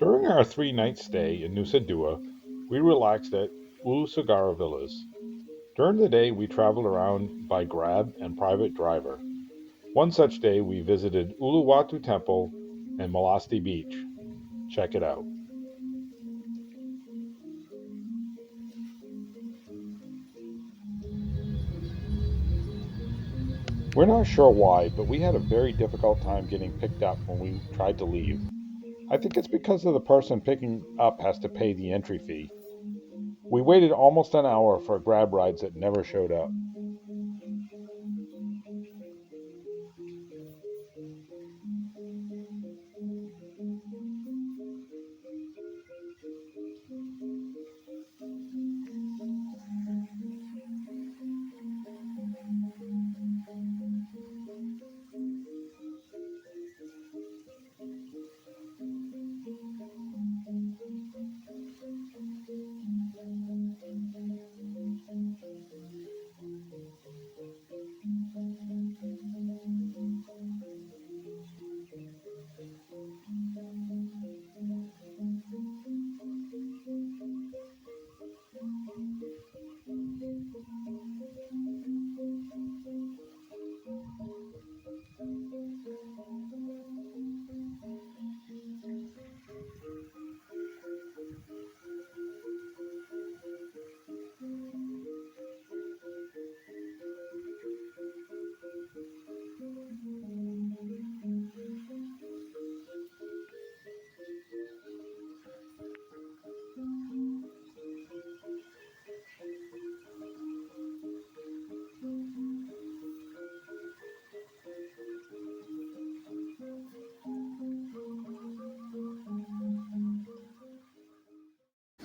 During our 3-night stay in Nusa we relaxed at Ulusagara Villas. During the day, we traveled around by Grab and private driver. One such day, we visited Ulawatu Temple and Melasti Beach. Check it out. We're not sure why, but we had a very difficult time getting picked up when we tried to leave. I think it's because of the person picking up has to pay the entry fee. We waited almost an hour for Grab rides that never showed up.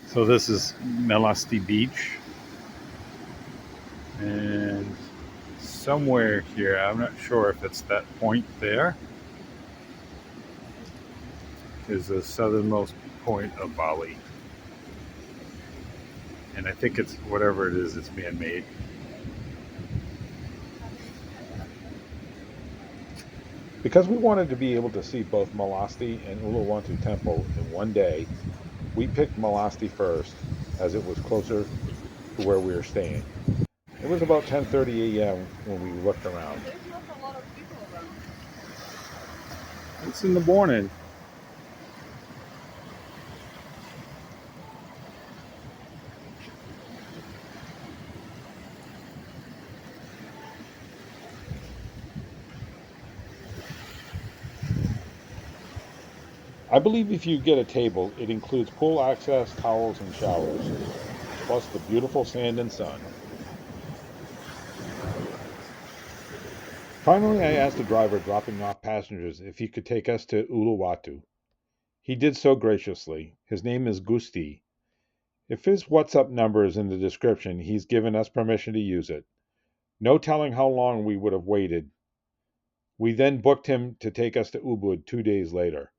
So this is Melasti Beach, and somewhere here, I'm not sure if it's that point there, is the southernmost point of Bali. And I think it's whatever it is, it's man-made. Because we wanted to be able to see both Melasti and Ulawatu Temple in one day, we picked Melasti first, as it was closer to where we were staying. It was about 10:30 a.m. when we looked around. There's not a lot of people around. It's in the morning. I believe if you get a table, it includes pool access, towels, and showers, plus the beautiful sand and sun. Finally, I asked the driver dropping off passengers if he could take us to Ulawatu. He did so graciously. His name is Gusti. If his WhatsApp number is in the description, he's given us permission to use it. No telling how long we would have waited. We then booked him to take us to Ubud 2 days later.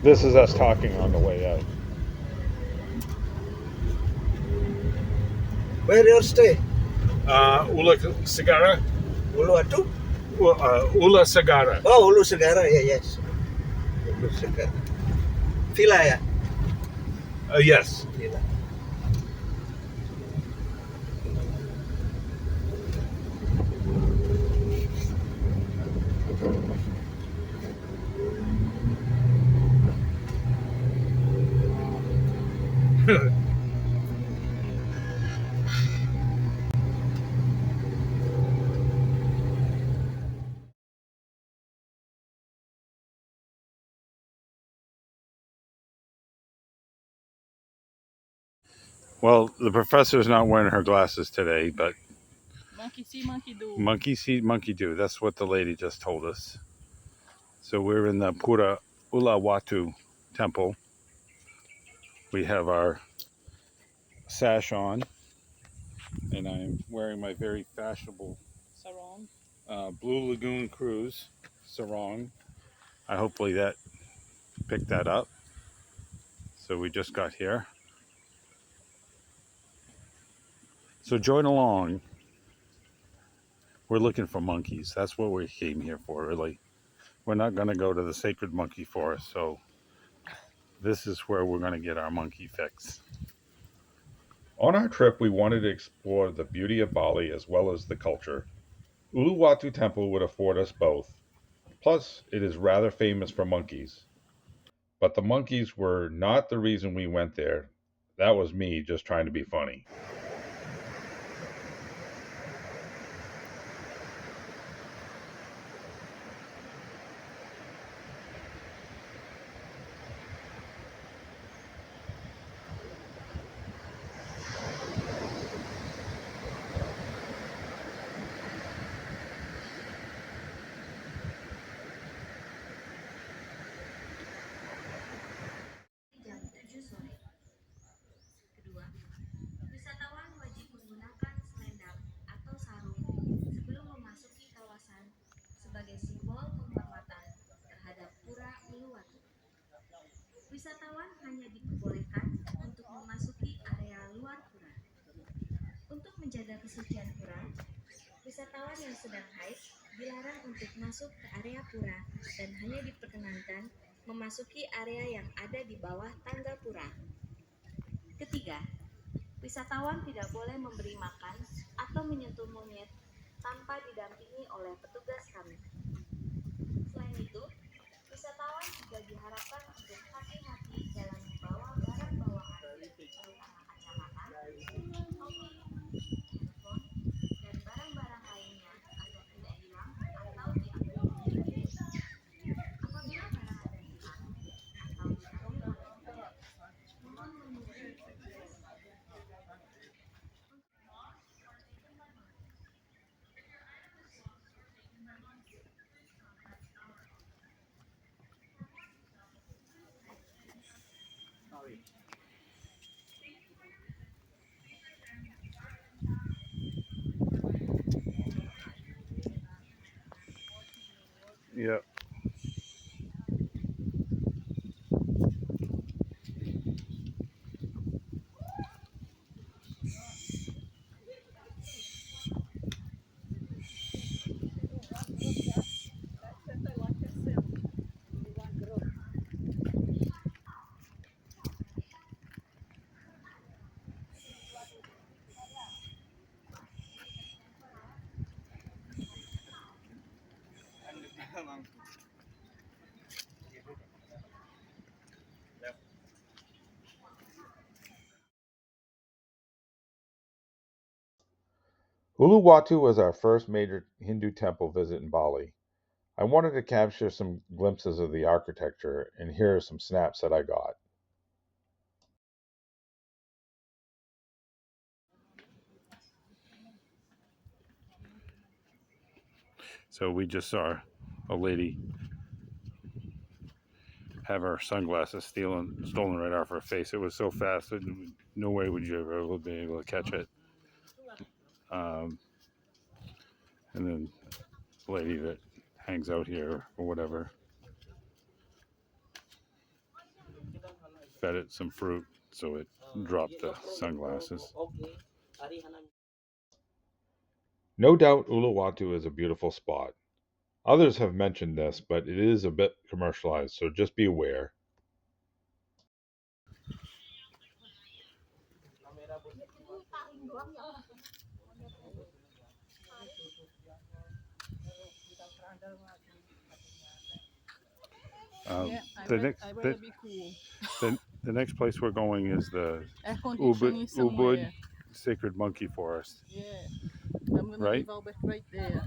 This is us talking on the way out. Where your stay? Ula Sagara? Ulawatu? Ula Sagara. Oh, Ulusagara. Yeah, yes. Ulusagara. Villa, yeah. Yes. Villa. Well, the professor's not wearing her glasses today, but Monkey see, monkey do. monkey see, monkey do. That's what the lady just told us. So we're in the Pura Ulawatu temple. We have our sash on, and I'm wearing my very fashionable Sarong. Blue Lagoon Cruise, Sarong. Hopefully that picked that up. So we just got here. So join along. We're looking for monkeys. That's what we came here for, really. We're not going to go to the sacred monkey forest, so this is where we're going to get our monkey fix. On our trip, we wanted to explore the beauty of Bali as well as the culture. Ulawatu Temple would afford us both. Plus, it is rather famous for monkeys. But the monkeys were not the reason we went there. That was me just trying to be funny. Jam 7 sore. Kedua, wisatawan wajib menggunakan selendang atau sarung sebelum memasuki kawasan sebagai simbol penghormatan terhadap pura Ulawatu. Wisatawan hanya diperbolehkan untuk memasuki area luar pura. Untuk menjaga kesucian pura, wisatawan yang sedang haid dilarang untuk masuk ke area pura dan hanya diperkenankan memasuki area yang ada di bawah tangga pura. Ketiga, wisatawan tidak boleh memberi makan atau menyentuh monyet tanpa didampingi oleh petugas kami. Selain itu, wisatawan juga diharapkan untuk hati-hati dalam membawa barang bawaan, terutama kacamata, topi, handphone, dan barang-barang lainnya agar tidak hilang atau diambil pencuri. Apabila barang Anda hilang atau diambil oleh pencuri, mohon menghubungi petugas. Yep. Uluwatu was our first major Hindu temple visit in Bali. I wanted to capture some glimpses of the architecture, and here are some snaps that I got. So we just saw a lady have her sunglasses stolen right off her face. It was so fast that no way would you ever be able to catch it. And then the lady that hangs out here or whatever fed it some fruit, so it dropped the sunglasses. No doubt Uluwatu is a beautiful spot. Others have mentioned this, but it is a bit commercialized, so just be aware. Yeah, be cool. The next place we're going is the Air conditioning Ubud somewhere. Sacred Monkey Forest. Yeah. I'm gonna Right? leave Albert right there.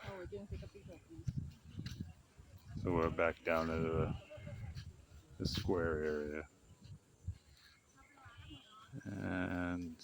Oh, we're going to take a picture, please. So we're back down to the square area. And